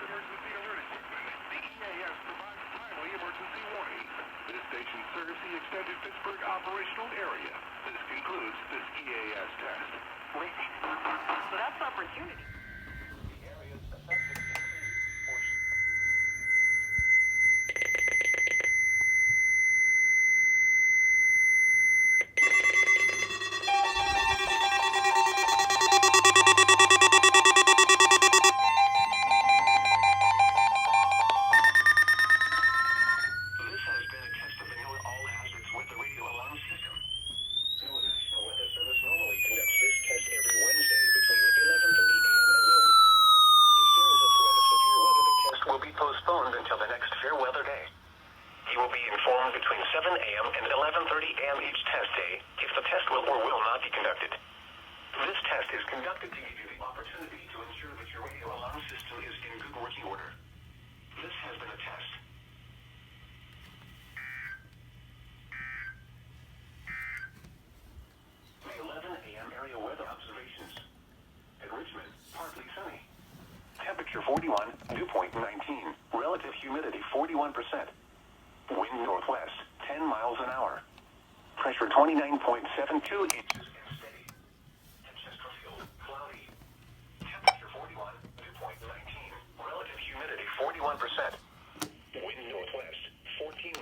emergency alert equipment. The EAS provides timely emergency warning. This station serves the extended Pittsburgh operational area. This concludes this EAS test. So that's opportunity. The areas affected include portions. This has been a test of the NOAA All Hazards Weather Radio Alarm System. NOAA National Weather Service normally conducts this test every Wednesday between 11:30 a.m. and noon. If there is a threat of severe weather, the test will be postponed until the next fair weather day. You will be informed between 7 a.m. and 11:30 a.m. each test day if the test will or will not be conducted. This test is conducted to give you the opportunity to ensure that your radio alarm system is in good working order. This has been a test. 11 a.m. area weather observations. At Richmond, partly sunny. Temperature 41, dew point 19. Relative humidity 41%. Wind northwest, 10 miles an hour. Pressure 29.72 inches and steady. At Chesterfield, cloudy. Temperature 41, dew point 19. Relative humidity 41%. Wind northwest, 14.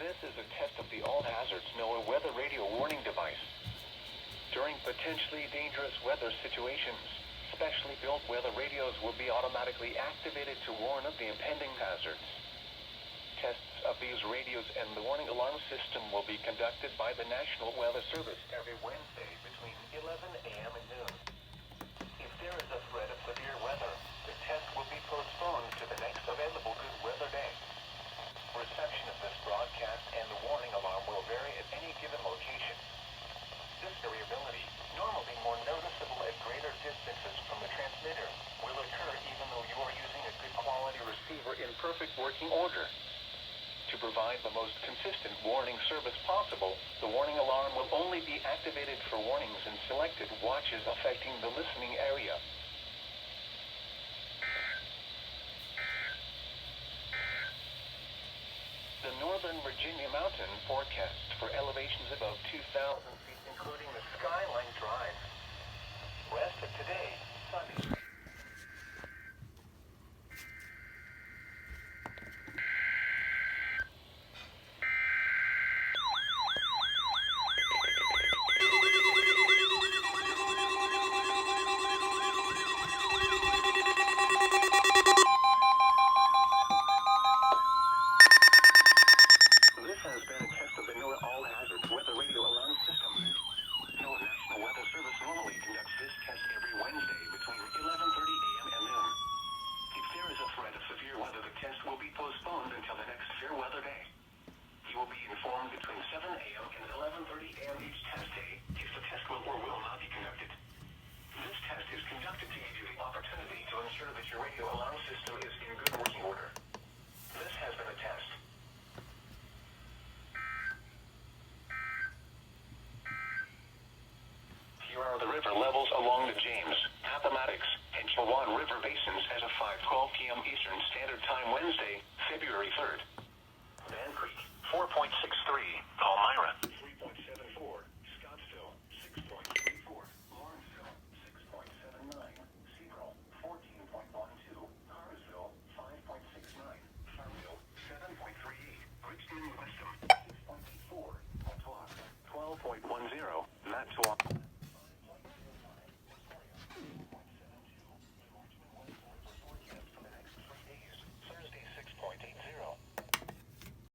This is a test of the All Hazards NOAA Weather Radio Warning Device. During potentially dangerous weather situations, specially built weather radios will be automatically activated to warn of the impending hazards. Tests of these radios and the warning alarm system will be conducted by the National Weather Service every Wednesday between 11 a.m. and noon. If there is a threat of severe weather, the test will be postponed to the next available good weather day. Reception of this broadcast and the warning alarm will vary at any given location. This variability, normally more noticeable at greater distances from the transmitter, will occur even though you are using a good quality receiver in perfect working order. To provide the most consistent warning service possible, the warning alarm will only be activated for warnings in selected watches affecting the listening area. The Northern Virginia Mountain forecast for elevations above 2,000 feet, including the Skyline Drive. Rest of today, sunny. This has been a test of the NOAA All Hazards Weather Radio Alarm System. NOAA National Weather Service normally conducts this test every Wednesday between 11:30 a.m. and noon. If there is a threat of severe weather, the test will be postponed until the next fair weather day. You will be informed between 7 a.m. and 11:30 a.m. each test day if the test will or will not be conducted. This test is conducted to give you the opportunity to ensure that your radio alarm